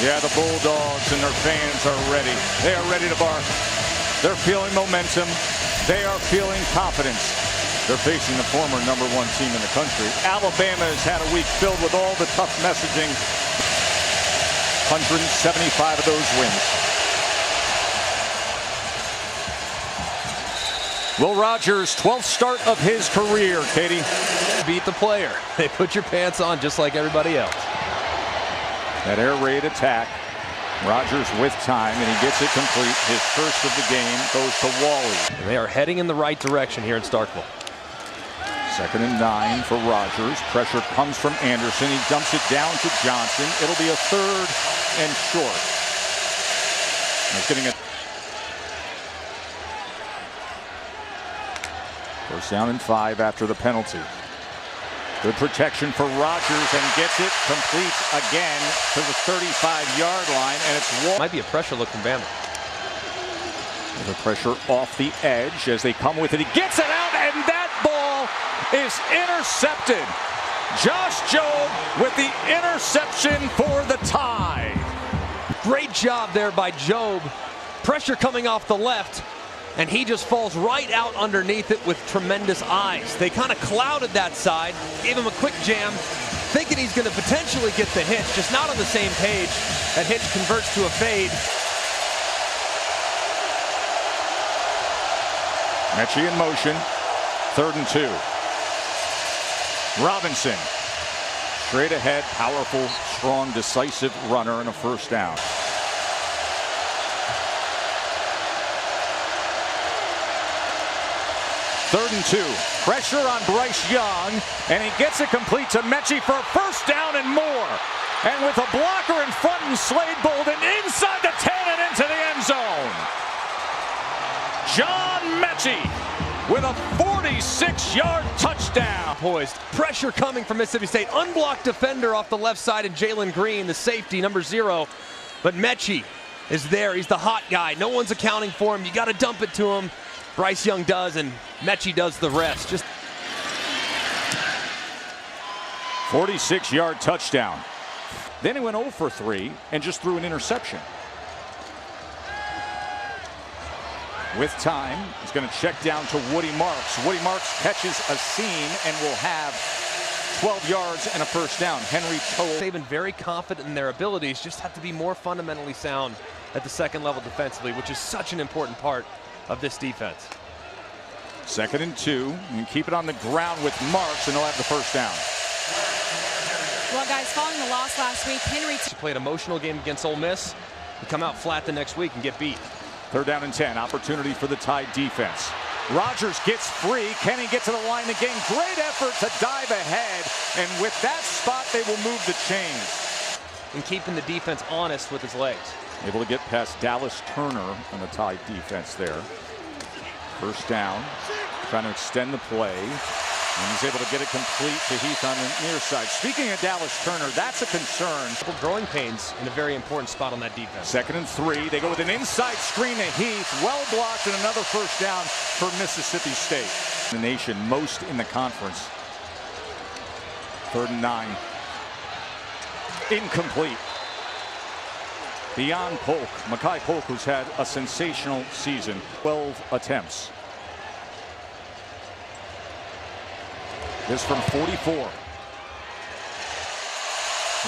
Yeah, the Bulldogs and their fans are ready. They are ready to bark. They're feeling momentum. They are feeling confidence. They're facing the former #1 team in the country. Alabama has had a week filled with all the tough messaging. 175 of those wins. Will Rogers, 12th start of his career, Katie. Beat the player. They put your pants on just like everybody else. That air raid attack. Rogers with time, and he gets it complete. His first of the game goes to Wally. They are heading in the right direction here in Starkville. 2nd and 9 for Rogers. Pressure comes from Anderson. He dumps it down to Johnson. It'll be a 3rd and short. He's getting it. 1st down and 5 after the penalty. Good protection for Rogers, and gets it complete again to the 35-yard line, and it's Wall. Might be a pressure look from Bama. The pressure off the edge as they come with it. He gets it out, and that ball is intercepted. Josh Jobe with the interception for the tie. Great job there by Jobe. Pressure coming off the left, and he just falls right out underneath it with tremendous eyes. They kind of clouded that side, gave him a quick jam, thinking he's going to potentially get the hitch, just not on the same page. That hitch converts to a fade. Mechie in motion. 3rd and 2. Robinson. Straight ahead, powerful, strong, decisive runner, and a 1st down. Third and 2. Pressure on Bryce Young, and he gets it complete to Mechie for a 1st down and more. And with a blocker in front and Slade Bolden inside the 10 and into the end zone. John Mechie with a 46-yard touchdown. Poised. Pressure coming from Mississippi State. Unblocked defender off the left side, and Jalen Green, the safety, #0. But Mechie is there. He's the hot guy. No one's accounting for him. You got to dump it to him. Bryce Young does, and Mechie does the rest. Just 46-yard touchdown. Then he went 0 for 3 and just threw an interception. With time, he's going to check down to Woody Marks. Woody Marks catches a seam and will have 12 yards and a 1st down. Henry Toll. They've been very confident in their abilities, just have to be more fundamentally sound at the 2nd level defensively, which is such an important part of this defense. 2nd and 2, and keep it on the ground with Marks, and they'll have the 1st down. Well, guys, following the loss last week, Henry played an emotional game against Ole Miss. He come out flat the next week and get beat. 3rd down and 10, opportunity for the Tide defense. Rogers gets free. Can he get to the line again? Great effort to dive ahead, and with that spot, they will move the chains. And keeping the defense honest with his legs. Able to get past Dallas Turner on the Tide defense there. 1st down, trying to extend the play. And he's able to get it complete to Heath on the near side. Speaking of Dallas Turner, that's a concern. Growing pains in a very important spot on that defense. 2nd and 3. They go with an inside screen to Heath. Well blocked, and another 1st down for Mississippi State. The nation, most in the conference. 3rd and 9. Incomplete. Beyond Polk, Makai Polk, who's had a sensational season. 12 attempts. This from 44.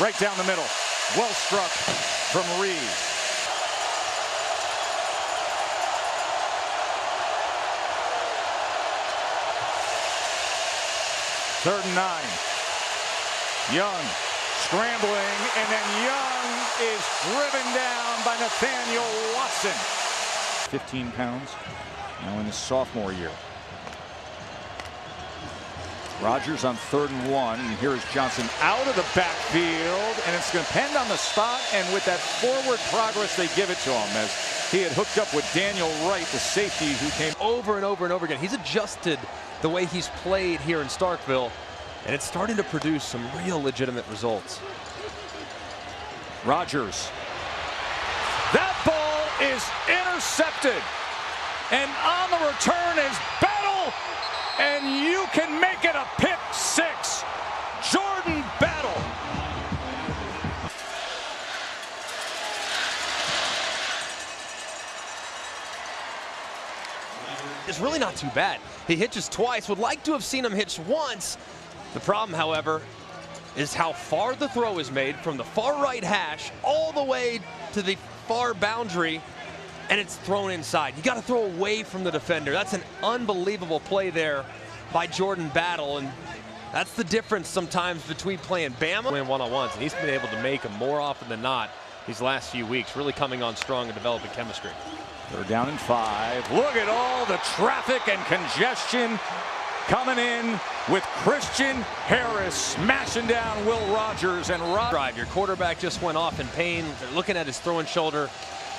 Right down the middle. Well struck from Reed. Third and 9. Young scrambling, and then Young is driven down by Nathaniel Watson. 15 pounds, now in his sophomore year. Rogers on 3rd and 1, and here is Johnson out of the backfield, and it's going to depend on the spot, and with that forward progress, they give it to him as he had hooked up with Daniel Wright, the safety, who came over and over and over again. He's adjusted the way he's played here in Starkville, and it's starting to produce some real legitimate results. Rogers. That ball is intercepted, and on the return is Battle, and you can make it a pick six. Jordan Battle. is really not too bad. He hitches twice. Would like to have seen him hitch once. The problem, however, is how far the throw is made from the far right hash all the way to the far boundary, and it's thrown inside. You got to throw away from the defender. That's an unbelievable play there by Jordan Battle, and that's the difference sometimes between playing Bama and one-on-ones, and he's been able to make them more often than not these last few weeks, really coming on strong and developing chemistry. They're down in 5. Look at all the traffic and congestion coming in with Christian Harris smashing down Will Rogers and Drive. Your quarterback just went off in pain. They're looking at his throwing shoulder.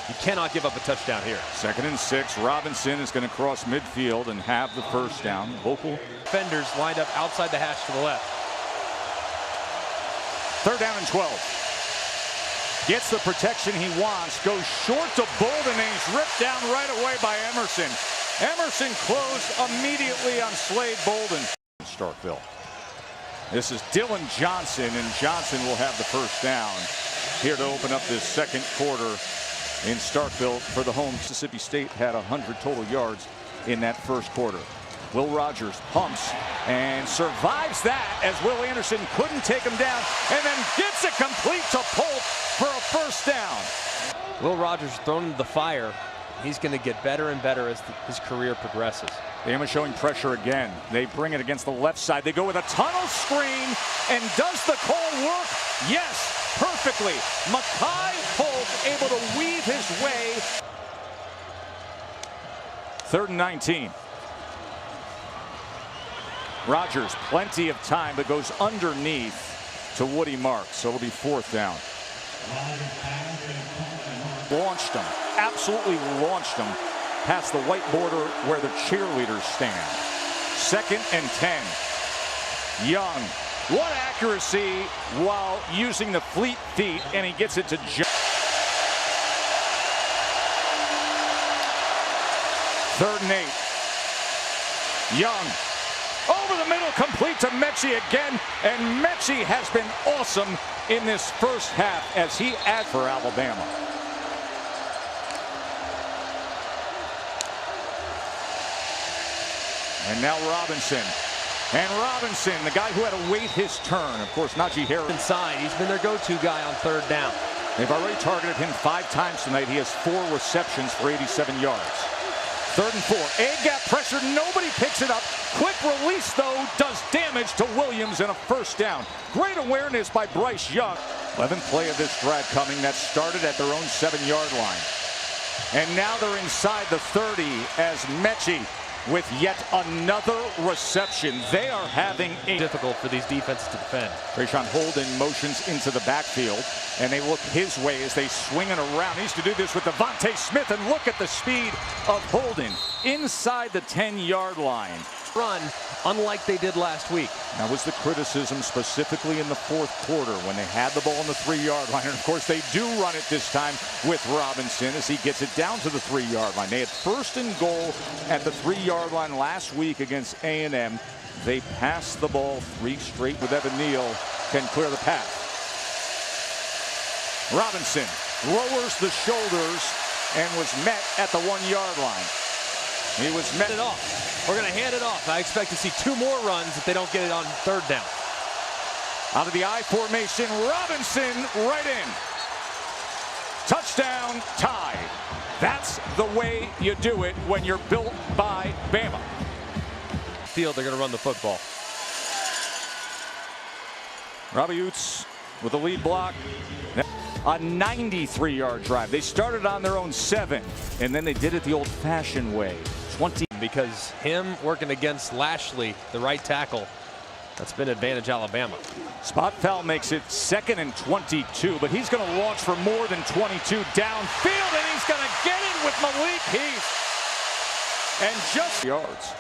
You cannot give up a touchdown here. 2nd and 6. Robinson is going to cross midfield and have the first down. Vocal defenders lined up outside the hash to the left. 3rd down and 12. Gets the protection he wants. Goes short to Bolden, and he's ripped down right away by Emerson. Emerson closed immediately on Slade Bolden. Starkville. This is Dylan Johnson, and Johnson will have the first down here to open up this second quarter in Starkville for the home. Mississippi State had 100 total yards in that first quarter. Will Rogers pumps and survives that as Will Anderson couldn't take him down, and then gets it complete to Polk for a first down. Will Rogers thrown into the fire. He's going to get better and better as his career progresses. Bama showing pressure again. They bring it against the left side. They go with a tunnel screen, and does the call work? Yes, perfectly. Makai Polk able to weave his way. 3rd and 19. Rogers, plenty of time, but goes underneath to Woody Marks, so it'll be 4th down. Launched him, absolutely launched him past the white border where the cheerleaders stand. 2nd and 10. Young, what accuracy while using the fleet feet, and he gets it to Jones. 3rd and 8. Young, over the middle, complete to Mechie again, and Mechie has been awesome in this first half as he adds for Alabama. And now Robinson. And Robinson, the guy who had to wait his turn. Of course, Najee Harris. Inside, he's been their go-to guy on 3rd down. They've already targeted him 5 times tonight. He has 4 receptions for 87 yards. 3rd and 4. A-gap pressure. Nobody picks it up. Quick release, though, does damage to Williams and a first down. Great awareness by Bryce Young. 11th play of this drive coming. That started at their own 7-yard line. And now they're inside the 30 as Mechie with yet another reception. They are having a difficult for these defenses to defend. Rashawn Holden motions into the backfield, and they look his way as they swing it around. He used to do this with Devontae Smith, and look at the speed of Holden inside the 10-yard line. Run, unlike they did last week. That was the criticism specifically in the 4th quarter when they had the ball on the 3-yard line. And of course they do run it this time with Robinson as he gets it down to the 3-yard line. They had 1st and goal at the 3-yard line last week against A&M. They passed the ball 3 straight with Evan Neal can clear the path. Robinson lowers the shoulders and was met at the 1-yard line. He was met it off. We're going to hand it off. I expect to see 2 more runs if they don't get it on 3rd down. Out of the I formation, Robinson right in. Touchdown, tie. That's the way you do it when you're built by Bama. Field, they're going to run the football. Robbie Oates with the lead block. A 93-yard drive. They started on their own 7, and then they did it the old-fashioned way. 20. Because him working against Lashley, the right tackle, that's been advantage Alabama. Spot foul makes it 2nd and 22, but he's going to launch for more than 22 downfield, and he's going to get it with Malik Heath. And just yards.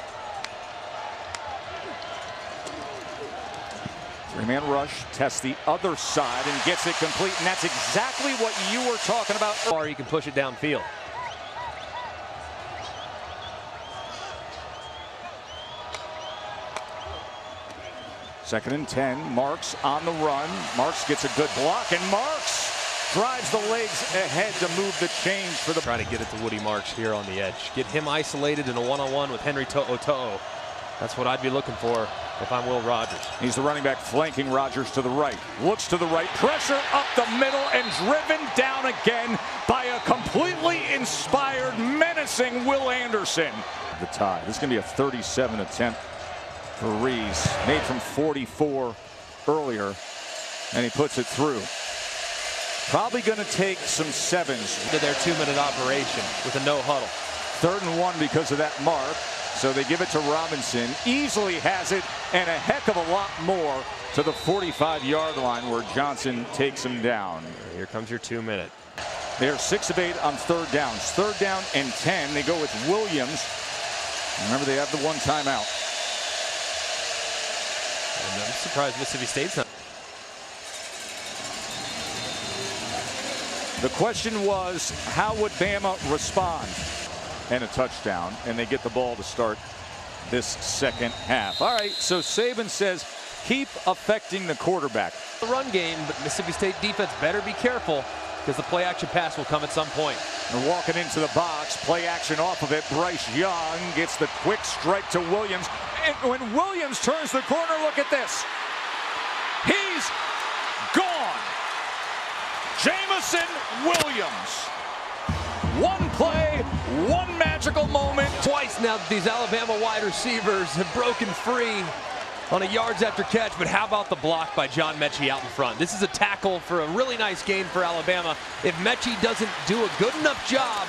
3-man rush, tests the other side and gets it complete, and that's exactly what you were talking about. Or you can push it downfield. Second and 10, Marks on the run. Marks gets a good block, and Marks drives the legs ahead to move the change for the... Trying to get it to Woody Marks here on the edge. Get him isolated in a one-on-one with Henry To'o. That's what I'd be looking for if I'm Will Rogers. He's the running back flanking Rogers to the right. Looks to the right. Pressure up the middle and driven down again by a completely inspired, menacing Will Anderson. The tie. This is going to be a 37 attempt for Rees. Made from 44 earlier, and he puts it through. Probably going to take some sevens. To their 2-minute operation with a no huddle. 3rd and 1 because of that mark. So they give it to Robinson. Easily has it, and a heck of a lot more to the 45-yard line where Johnson takes him down. Here comes your 2-minute. They're 6 of 8 on 3rd downs. 3rd down and 10. They go with Williams. Remember, they have the 1 timeout. And I'm surprised Mississippi State's not. The question was, how would Bama respond? And a touchdown, and they get the ball to start this second half. All right, so Saban says keep affecting the quarterback. The run game, but Mississippi State defense better be careful because the play action pass will come at some point. They're walking into the box, play action off of it. Bryce Young gets the quick strike to Williams, and when Williams turns the corner, look at this. He's gone. Jamison Williams. 1 play, 1 magical moment. Twice now that these Alabama wide receivers have broken free on a yards after catch, but how about the block by John Mechie out in front? This is a tackle for a really nice gain for Alabama. If Mechie doesn't do a good enough job.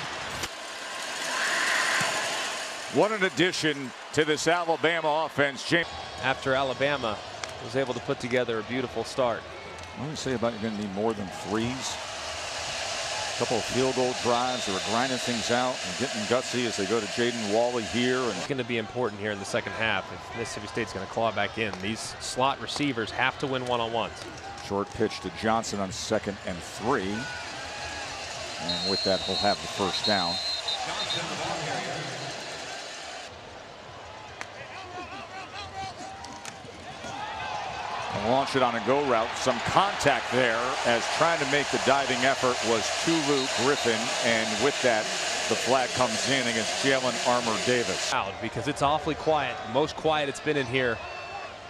What an addition to this Alabama offense. After Alabama was able to put together a beautiful start. What do you say about you're going to need more than 3s? A couple of field goal drives. They were grinding things out and getting gutsy as they go to Jaden Walley here. And it's going to be important here in the second half if Mississippi State's going to claw back in. These slot receivers have to win one-on-ones. Short pitch to Johnson on 2nd and 3. And with that, he'll have the first down. And launch it on a go route. Some contact there as trying to make the diving effort was Tulu Griffin. And with that, the flag comes in against Jalen Armour-Davis. Out because it's awfully quiet. Most quiet it's been in here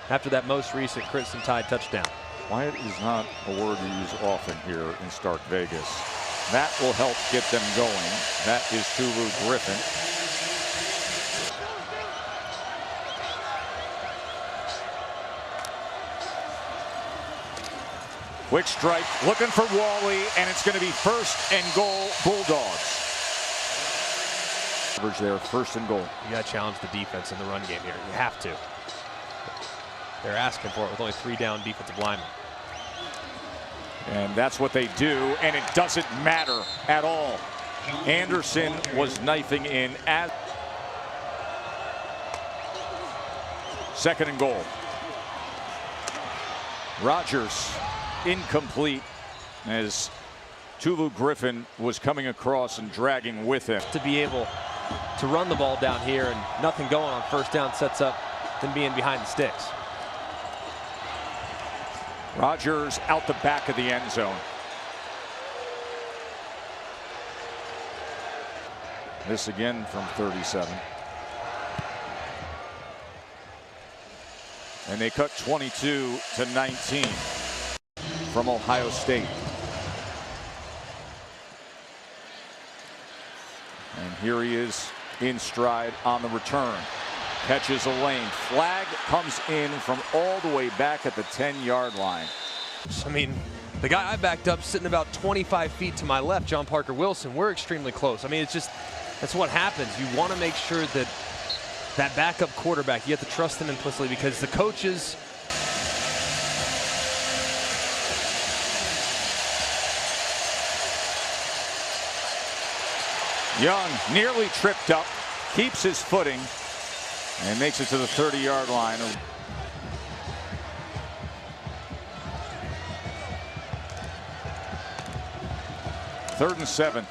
after that most recent Crimson Tide touchdown. Quiet is not a word you use often here in Stark Vegas. That will help get them going. That is Tulu Griffin. Quick strike, looking for Walley, and it's going to be 1st and goal, Bulldogs. There, 1st and goal. You got to challenge the defense in the run game here. You have to. They're asking for it with only 3 down defensive linemen. And that's what they do, and it doesn't matter at all. Anderson was knifing in at 2nd and goal. Rogers incomplete as Tulu Griffin was coming across and dragging with him. To be able to run the ball down here and nothing going on 1st down sets up them being behind the sticks. Rogers out the back of the end zone. This again from 37. And they cut 22 to 19 from Ohio State. And here he is in stride on the return. Catches a lane. Flag comes in from all the way back at the 10-yard line. I mean, the guy I backed up sitting about 25 feet to my left, John Parker Wilson, we're extremely close. I mean, it's just, that's what happens. You want to make sure that that backup quarterback, you have to trust them implicitly because the coaches. Young nearly tripped up, keeps his footing, and makes it to the 30-yard line. Third and 7.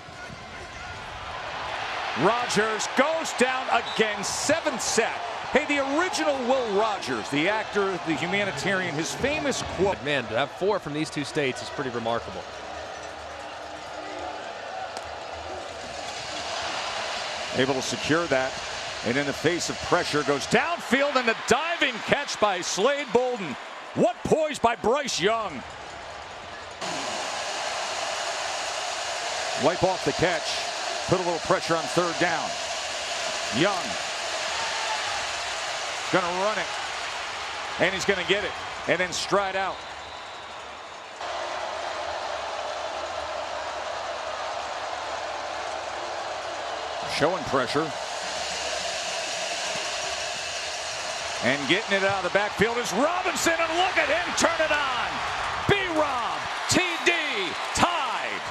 Rogers goes down again, 7th sack. Hey, the original Will Rogers, the actor, the humanitarian, his famous quote. Man, to have 4 from these 2 states is pretty remarkable. Able to secure that. And in the face of pressure, goes downfield, and a diving catch by Slade Bolden. What poise by Bryce Young. Wipe off the catch. Put a little pressure on third down. Young. Gonna run it. And he's gonna get it. And then stride out. Showing pressure. And getting it out of the backfield is Robinson, and look at him turn it on. B-Rob, TD, tied.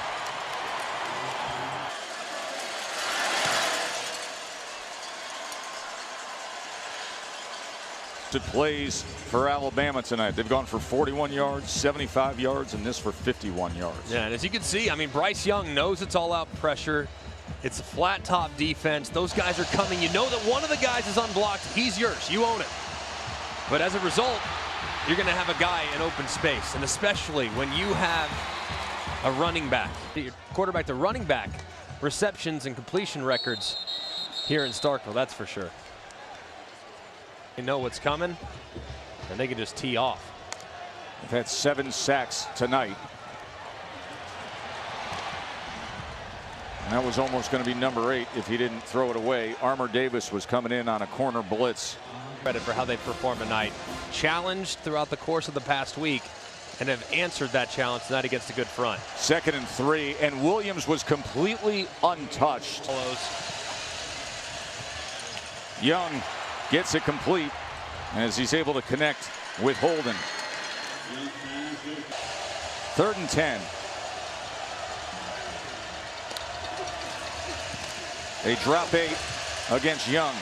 It plays for Alabama tonight. They've gone for 41 yards, 75 yards, and this for 51 yards. Yeah, and as you can see, I mean, Bryce Young knows it's all out pressure. It's a flat top defense. Those guys are coming. You know that one of the guys is unblocked. He's yours. You own it. But as a result, you're going to have a guy in open space, and especially when you have a running back. Your quarterback to running back receptions and completion records here in Starkville, that's for sure. They know what's coming, and they can just tee off. They've had 7 sacks tonight. And that was almost going to be number 8 if he didn't throw it away. Armour Davis was coming in on a corner blitz. Credit for how they performed tonight. Challenged throughout the course of the past week and have answered that challenge tonight against a good front. 2nd and 3, and Williams was completely untouched. Young gets it complete as he's able to connect with Holden. 3rd and 10. They drop 8 against Young.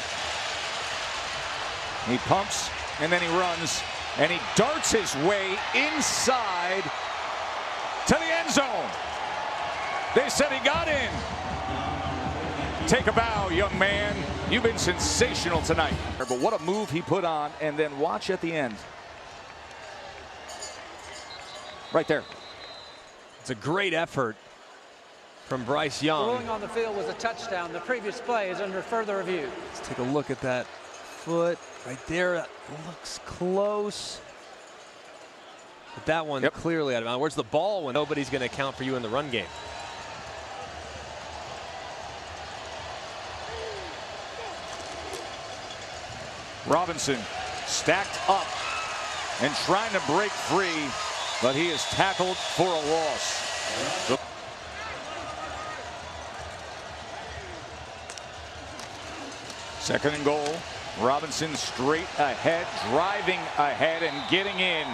He pumps, and then he runs, and he darts his way inside to the end zone. They said he got in. Take a bow, young man. You've been sensational tonight. But what a move he put on, and then watch at the end. Right there. It's a great effort from Bryce Young. Rolling on the field was a touchdown. The previous play is under further review. Let's take a look at that foot right there. That looks close. But that one clearly out of bounds. Where's the ball when nobody's going to account for you in the run game? Robinson stacked up and trying to break free, but he is tackled for a loss. Second and goal. Robinson straight ahead, driving ahead and getting in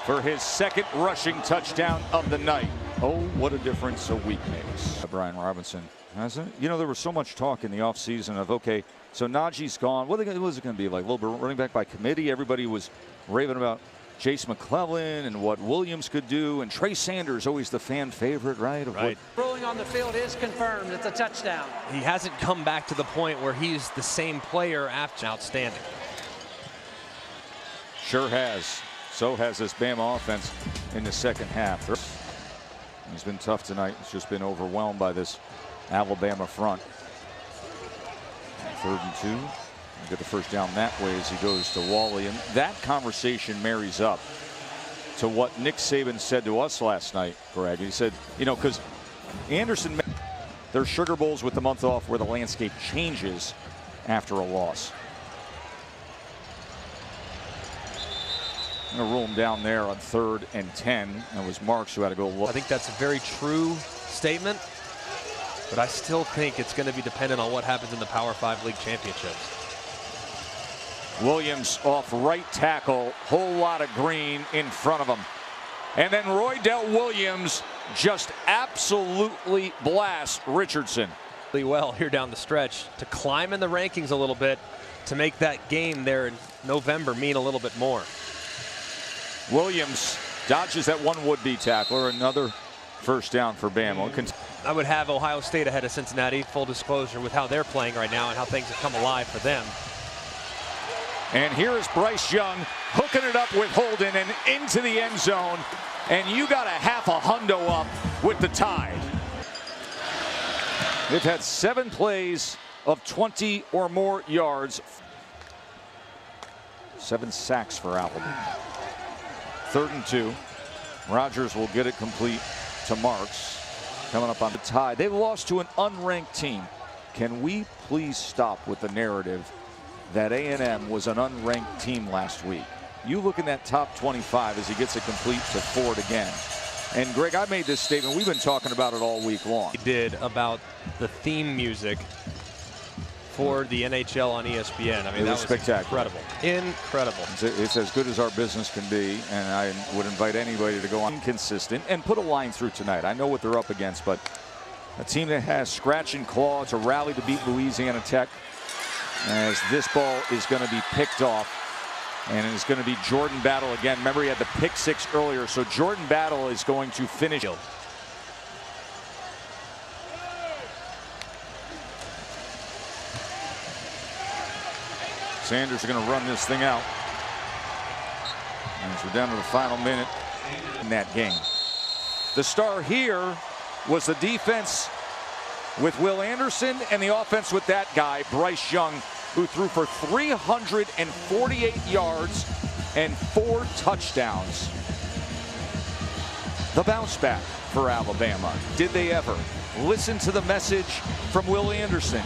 for his 2nd rushing touchdown of the night. Oh, what a difference a week makes. Brian Robinson, hasn't it? You know, there was so much talk in the offseason of, okay, so Najee's gone. What was it going to be like? A little bit running back by committee. Everybody was raving about Chase McClellan and what Williams could do, and Trey Sanders, always the fan favorite, right? Rolling on the field is confirmed. It's a touchdown. He hasn't come back to the point where he's the same player after. Outstanding. Sure has. So has this Bama offense in the 2nd half. He's been tough tonight. He's just been overwhelmed by this Alabama front. 3rd and 2. Get the first down that way as he goes to Wally. And that conversation marries up to what Nick Saban said to us last night, Greg. He said, you know, because Anderson, there's Sugar Bowls with the month off where the landscape changes after a loss. I'm going to roll him down there on 3rd and 10. That was Marks who had to go look. I think that's a very true statement, but I still think it's going to be dependent on what happens in the Power 5 League Championships. Williams off right tackle, whole lot of green in front of him. And then Roydell Williams just absolutely blasts Richardson. Well here down the stretch to climb in the rankings a little bit to make that game there in November mean a little bit more. Williams dodges that one would-be tackler. Another first down for Bama. I would have Ohio State ahead of Cincinnati, full disclosure, with how they're playing right now and how things have come alive for them. And here is Bryce Young hooking it up with Holden and into the end zone. And you got a half a hundo up with the Tide. They've had 7 plays of 20 or more yards. 7 sacks for Alabama. 3rd and 2. Rodgers will get it complete to Marks. Coming up on the tie. They lost to an unranked team. Can we please stop with the narrative that A&M was an unranked team last week? You look in that top 25 as he gets it complete to Ford again. And Greg, I made this statement. We've been talking about it all week long. He did about the theme music for the NHL on ESPN. I mean, that was spectacular. Incredible. It's as good as our business can be, and I would invite anybody to go on consistent and put a line through tonight. I know what they're up against, but a team that has scratch and claw to rally to beat Louisiana Tech, as this ball is going to be picked off. And it's going to be Jordan Battle again. Remember, he had the pick 6 earlier, so Jordan Battle is going to finish. Sanders are going to run this thing out. As we're down to the final minute in that game. The star here was the defense with Will Anderson and the offense with that guy, Bryce Young, who threw for 348 yards and 4 touchdowns. The bounce back for Alabama. Did they ever listen to the message from Will Anderson?